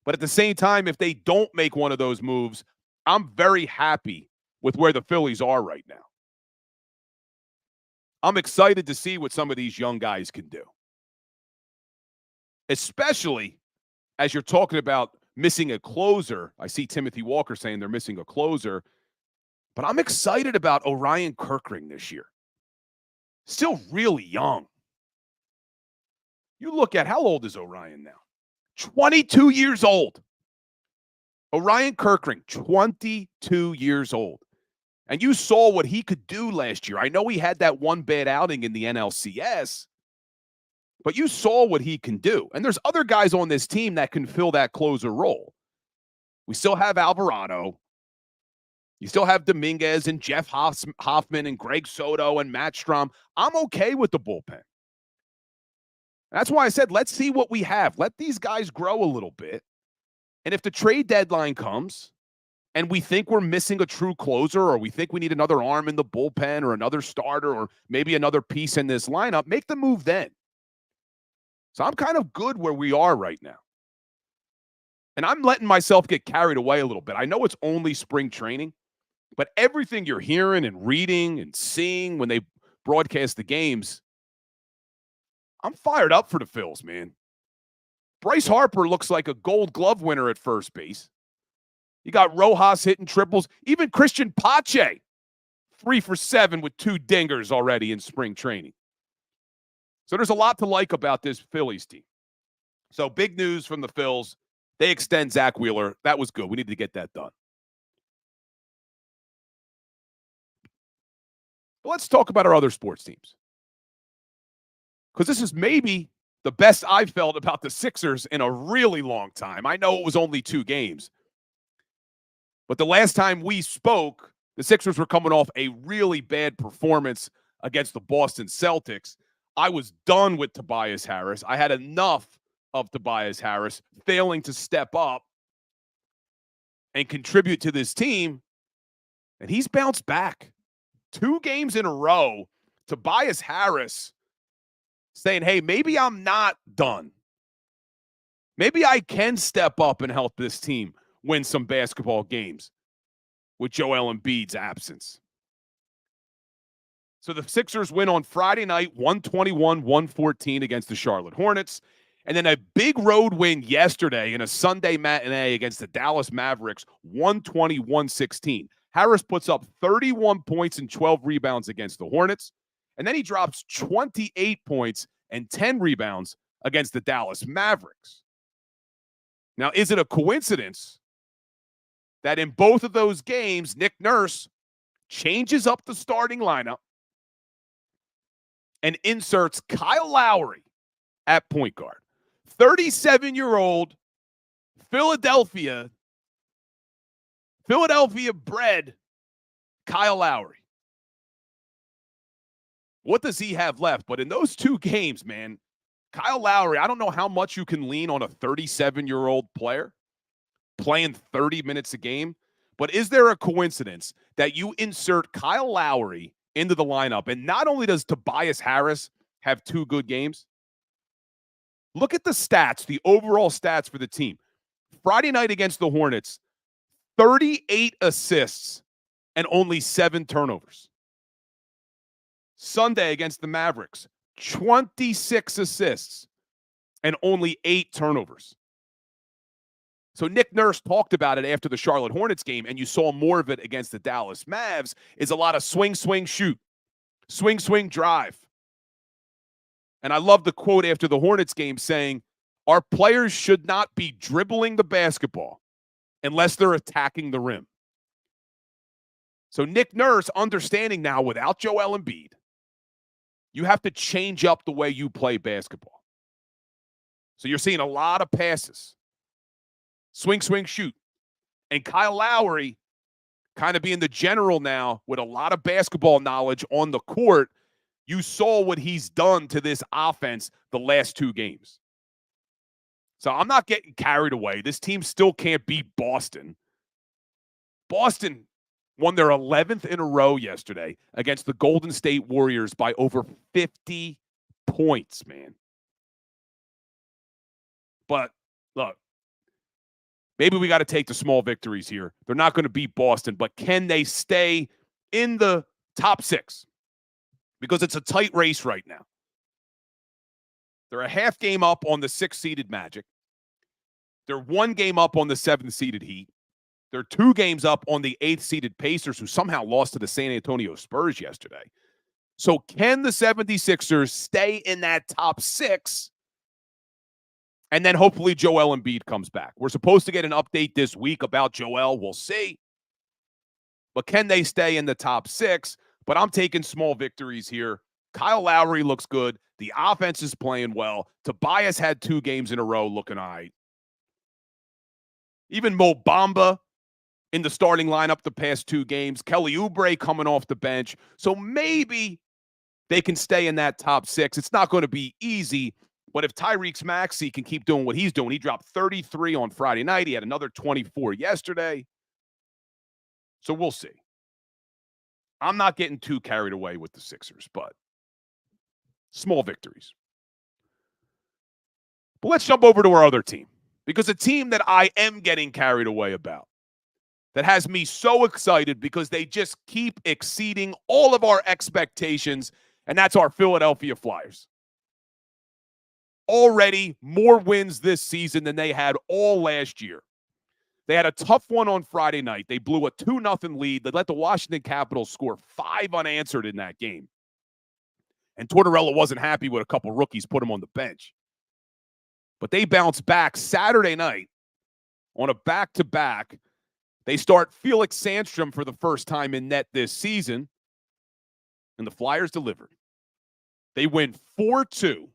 But at the same time, if they don't make one of those moves, I'm very happy with where the Phillies are right now. I'm excited to see what some of these young guys can do. Especially as you're talking about missing a closer. I see Timothy Walker saying they're missing a closer. But I'm excited about Orion Kirkring this year. Still really young. You look at, how old is Orion now? 22 years old. Orion Kirkring, 22 years old. And you saw what he could do last year. I know he had that one bad outing in the NLCS, but you saw what he can do. And there's other guys on this team that can fill that closer role. We still have Alvarado. You still have Dominguez and Jeff Hoffman and Greg Soto and Matt Strom. I'm okay with the bullpen. That's why I said, let's see what we have. Let these guys grow a little bit. And if the trade deadline comes and we think we're missing a true closer, or we think we need another arm in the bullpen or another starter or maybe another piece in this lineup, make the move then. So I'm kind of good where we are right now. And I'm letting myself get carried away a little bit. I know it's only spring training, but everything you're hearing and reading and seeing when they broadcast the games, I'm fired up for the Phils, man. Bryce Harper looks like a Gold Glove winner at first base. You got Rojas hitting triples. Even Christian Pache, 3 for 7 with 2 dingers already in spring training. So there's a lot to like about this Phillies team. So big news from the Phils. They extend Zach Wheeler. That was good. We need to get that done. But let's talk about our other sports teams. Because this is maybe the best I've felt about the Sixers in a really long time. I know it was only 2 games. But the last time we spoke, the Sixers were coming off a really bad performance against the Boston Celtics. I was done with Tobias Harris. I had enough of Tobias Harris failing to step up and contribute to this team. And he's bounced back. 2 games in a row. Tobias Harris saying, hey, maybe I'm not done. Maybe I can step up and help this team win some basketball games with Joel Embiid's absence. So the Sixers win on Friday night, 121-114 against the Charlotte Hornets. And then a big road win yesterday in a Sunday matinee against the Dallas Mavericks, 120-116. Harris puts up 31 points and 12 rebounds against the Hornets. And then he drops 28 points and 10 rebounds against the Dallas Mavericks. Now, is it a coincidence that in both of those games, Nick Nurse changes up the starting lineup and inserts Kyle Lowry at point guard? 37-year-old Philadelphia bred Kyle Lowry. What does he have left? But in those 2 games, man, Kyle Lowry, I don't know how much you can lean on a 37-year-old player playing 30 minutes a game, but is there a coincidence that you insert Kyle Lowry into the lineup, and not only does Tobias Harris have 2 good games, look at the stats, the overall stats for the team. Friday night against the Hornets, 38 assists and only 7 turnovers. Sunday against the Mavericks, 26 assists and only 8 turnovers. So Nick Nurse talked about it after the Charlotte Hornets game, and you saw more of it against the Dallas Mavs, is a lot of swing, swing, shoot, swing, swing, drive. And I love the quote after the Hornets game saying, our players should not be dribbling the basketball unless they're attacking the rim. So Nick Nurse understanding now without Joel Embiid, you have to change up the way you play basketball. So you're seeing a lot of passes. Swing, swing, shoot. And Kyle Lowry kind of being the general now with a lot of basketball knowledge on the court. You saw what he's done to this offense the last 2 games. So I'm not getting carried away. This team still can't beat Boston. Boston won their 11th in a row yesterday against the Golden State Warriors by over 50 points, man. But look, maybe we got to take the small victories here. They're not going to beat Boston, but can they stay in the top 6? Because it's a tight race right now. They're a half game up on the 6th-seeded Magic. They're 1 game up on the 7th-seeded Heat. They're 2 games up on the 8th-seeded Pacers, who somehow lost to the San Antonio Spurs yesterday. So can the 76ers stay in that top 6? And then hopefully Joel Embiid comes back. We're supposed to get an update this week about Joel. We'll see. But can they stay in the top 6? But I'm taking small victories here. Kyle Lowry looks good. The offense is playing well. Tobias had 2 games in a row looking all right. Even Mo Bamba in the starting lineup the past 2 games. Kelly Oubre coming off the bench. So maybe they can stay in that top 6. It's not going to be easy, but if Tyrese Maxey can keep doing what he's doing, he dropped 33 on Friday night. He had another 24 yesterday. So we'll see. I'm not getting too carried away with the Sixers, but small victories. But let's jump over to our other team, because a team that I am getting carried away about, that has me so excited because they just keep exceeding all of our expectations, and that's our Philadelphia Flyers. Already more wins this season than they had all last year. They had a tough one on Friday night. They blew a 2-0 lead. They let the Washington Capitals score 5 unanswered in that game. And Tortorella wasn't happy with a couple rookies, put him on the bench. But they bounced back Saturday night on a back-to-back. They start Felix Sandstrom for the first time in net this season. and the Flyers delivered. They win 4-2.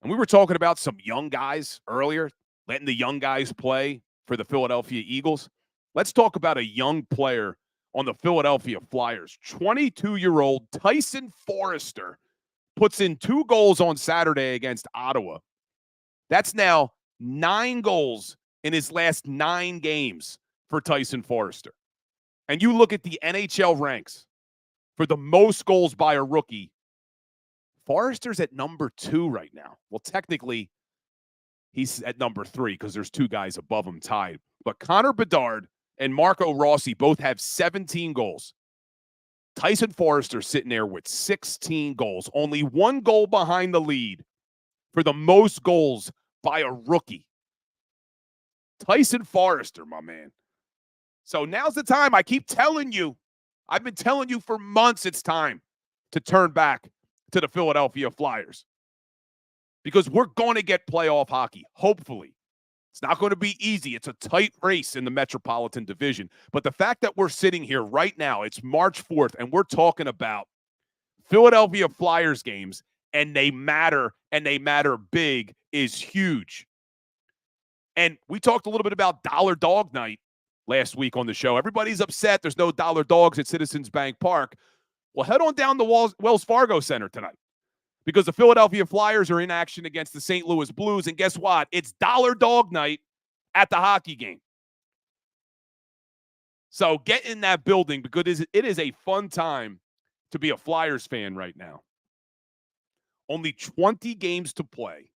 And we were talking about some young guys earlier, letting the young guys play for the Philadelphia Eagles. Let's talk about a young player on the Philadelphia Flyers. 22-year-old Tyson Forrester puts in 2 goals on Saturday against Ottawa. That's now 9 goals in his last 9 games for Tyson Forrester. And you look at the NHL ranks for the most goals by a rookie, Forrester's at number 2 right now. Well, technically, he's at number 3 because there's 2 guys above him tied. But Connor Bedard and Marco Rossi both have 17 goals. Tyson Forrester sitting there with 16 goals, only 1 goal behind the lead for the most goals by a rookie. Tyson Forrester, my man. So now's the time. I keep telling you. I've been telling you for months it's time to turn back to the Philadelphia Flyers. Because we're going to get playoff hockey, hopefully. It's not going to be easy. It's a tight race in the Metropolitan Division. But the fact that we're sitting here right now, it's March 4th, and we're talking about Philadelphia Flyers games, and they matter big, is huge. And we talked a little bit about Dollar Dog Night last week on the show. Everybody's upset there's no Dollar Dogs at Citizens Bank Park. Well, head on down to Wells Fargo Center tonight because the Philadelphia Flyers are in action against the St. Louis Blues. And guess what? It's Dollar Dog Night at the hockey game. So get in that building because it is a fun time to be a Flyers fan right now. Only 20 games to play.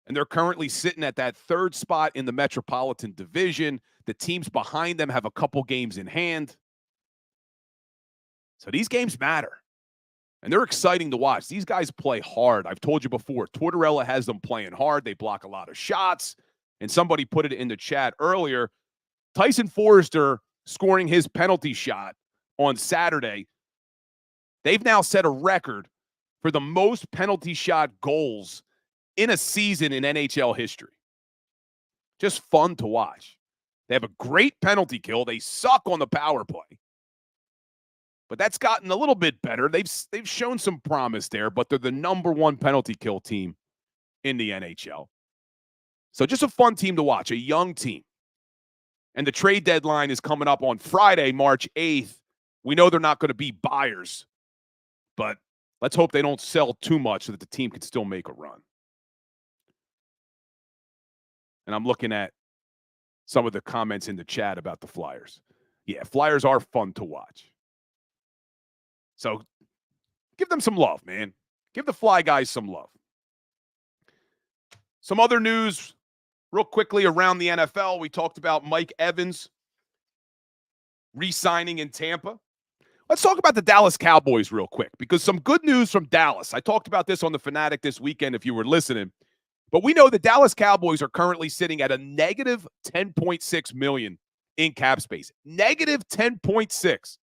And they're currently sitting at that 3rd spot in the Metropolitan Division. The teams behind them have a couple games in hand. So these games matter. And they're exciting to watch. These guys play hard. I've told you before, Tortorella has them playing hard. They block a lot of shots. And somebody put it in the chat earlier. Tyson Forrester scoring his penalty shot on Saturday. They've now set a record for the most penalty shot goals in a season in NHL history. Just fun to watch. They have a great penalty kill. They suck on the power play. But that's gotten a little bit better. They've shown some promise there, but they're the number 1 penalty kill team in the NHL. So just a fun team to watch, a young team. And the trade deadline is coming up on Friday, March 8th. We know they're not going to be buyers, but let's hope they don't sell too much so that the team can still make a run. And I'm looking at some of the comments in the chat about the Flyers. Yeah, Flyers are fun to watch. So give them some love, man. Give the Fly guys some love. Some other news real quickly around the NFL. We talked about Mike Evans re-signing in Tampa. Let's talk about the Dallas Cowboys real quick because some good news from Dallas. I talked about this on The Fanatic this weekend if you were listening. But we know the Dallas Cowboys are currently sitting at a negative $10.6 million in cap space. Negative 10.6.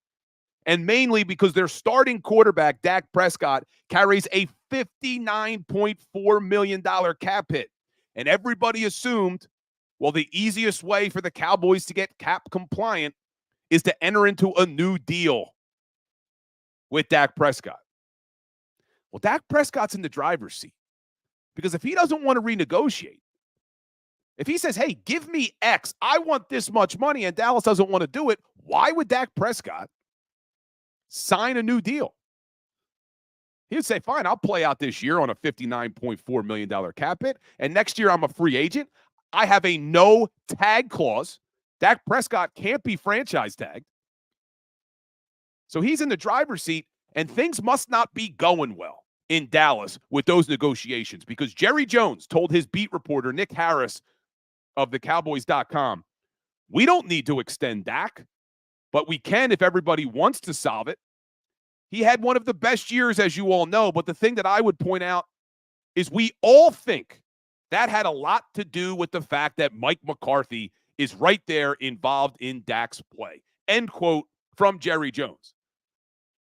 And mainly because their starting quarterback, Dak Prescott, carries a $59.4 million cap hit. And everybody assumed, well, the easiest way for the Cowboys to get cap compliant is to enter into a new deal with Dak Prescott. Well, Dak Prescott's in the driver's seat. Because if he doesn't want to renegotiate, if he says, hey, give me X, I want this much money, and Dallas doesn't want to do it, why would Dak Prescott sign a new deal? He would say, fine, I'll play out this year on a $59.4 million cap hit, and next year I'm a free agent. I have a no tag clause. Dak Prescott can't be franchise tagged. So he's in the driver's seat, and things must not be going well in Dallas with those negotiations because Jerry Jones told his beat reporter, Nick Harris of thecowboys.com, we don't need to extend Dak, but we can if everybody wants to solve it. He had one of the best years, as you all know, but the thing that I would point out is we all think that had a lot to do with the fact that Mike McCarthy is right there involved in Dak's play. End quote from Jerry Jones.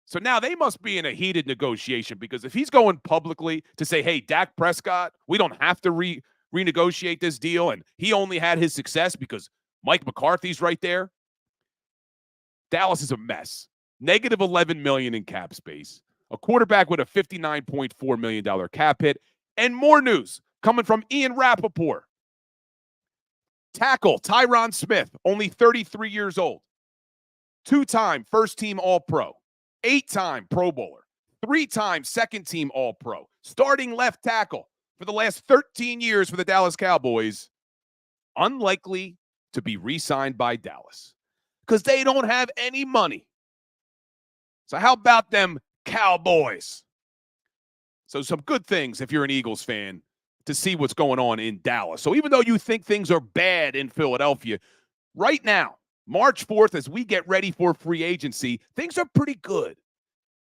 So now they must be in a heated negotiation because if he's going publicly to say, hey, Dak Prescott, we don't have to renegotiate this deal, and he only had his success because Mike McCarthy's right there, Dallas is a mess. negative $11 million in cap space, a quarterback with a $59.4 million cap hit, and more news coming from Ian Rappaport. Tackle Tyron Smith, only 33 years old, 2-time first-team All-Pro, 8-time Pro Bowler, 3-time second-team All-Pro, starting left tackle for the last 13 years for the Dallas Cowboys, unlikely to be re-signed by Dallas because they don't have any money. So how about them Cowboys? So some good things if you're an Eagles fan to see what's going on in Dallas. So even though you think things are bad in Philadelphia, right now, March 4th, as we get ready for free agency, things are pretty good.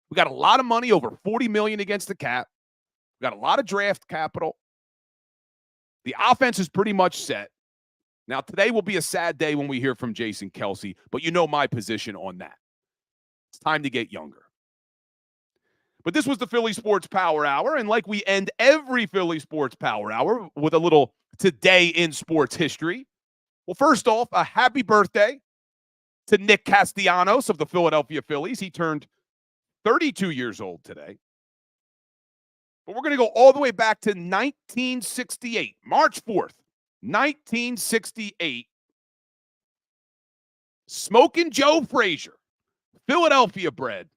We got a lot of money, over $40 million against the cap. We got a lot of draft capital. The offense is pretty much set. Now, today will be a sad day when we hear from Jason Kelce, but you know my position on that. It's time to get younger. But this was the Philly Sports Power Hour, and like we end every Philly Sports Power Hour with a little today in sports history. Well, first off, a happy birthday to Nick Castellanos of the Philadelphia Phillies. He turned 32 years old today. But we're going to go all the way back to 1968, March 4th, 1968. Smokin' Joe Frazier, Philadelphia bred,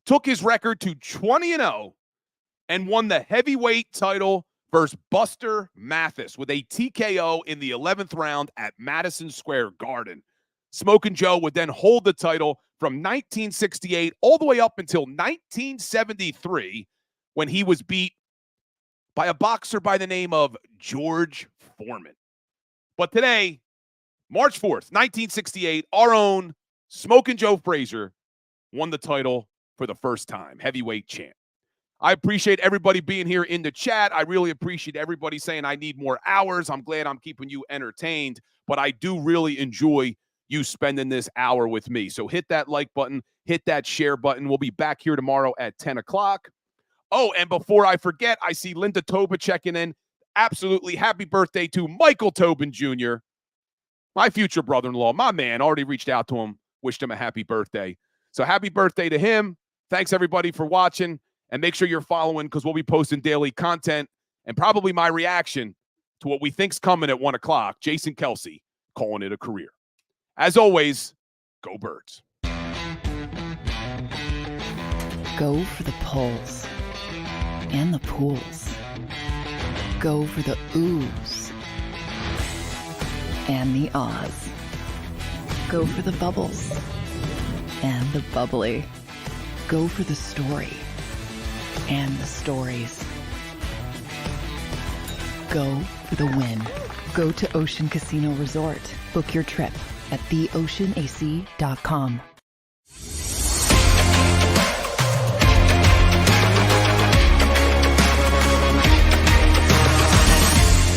took his record to 20-0 and won the heavyweight title versus Buster Mathis with a TKO in the 11th round at Madison Square Garden. Smokin' Joe would then hold the title from 1968 all the way up until 1973 when he was beat by a boxer by the name of George Foreman. But today, March 4th, 1968, our own Smokin' Joe Frazier won the title for the first time, heavyweight champ. I appreciate everybody being here in the chat. I really appreciate everybody saying I need more hours. I'm glad I'm keeping you entertained, but I do really enjoy you spending this hour with me. So hit that like button, hit that share button. We'll be back here tomorrow at 10 o'clock. Oh, and before I forget, I see Linda Toba checking in. Absolutely happy birthday to Michael Tobin Jr., my future brother-in-law, my man. Already reached out to him, wished him a happy birthday. So happy birthday to him. Thanks, everybody, for watching. And make sure you're following because we'll be posting daily content and probably my reaction to what we think's coming at 1 o'clock. Jason Kelce calling it a career. As always, go Birds. Go for the polls and the pools. Go for the oohs and the ahs. Go for the bubbles and the bubbly. Go for the story and the stories. Go for the win. Go to Ocean Casino Resort. Book your trip at theoceanac.com.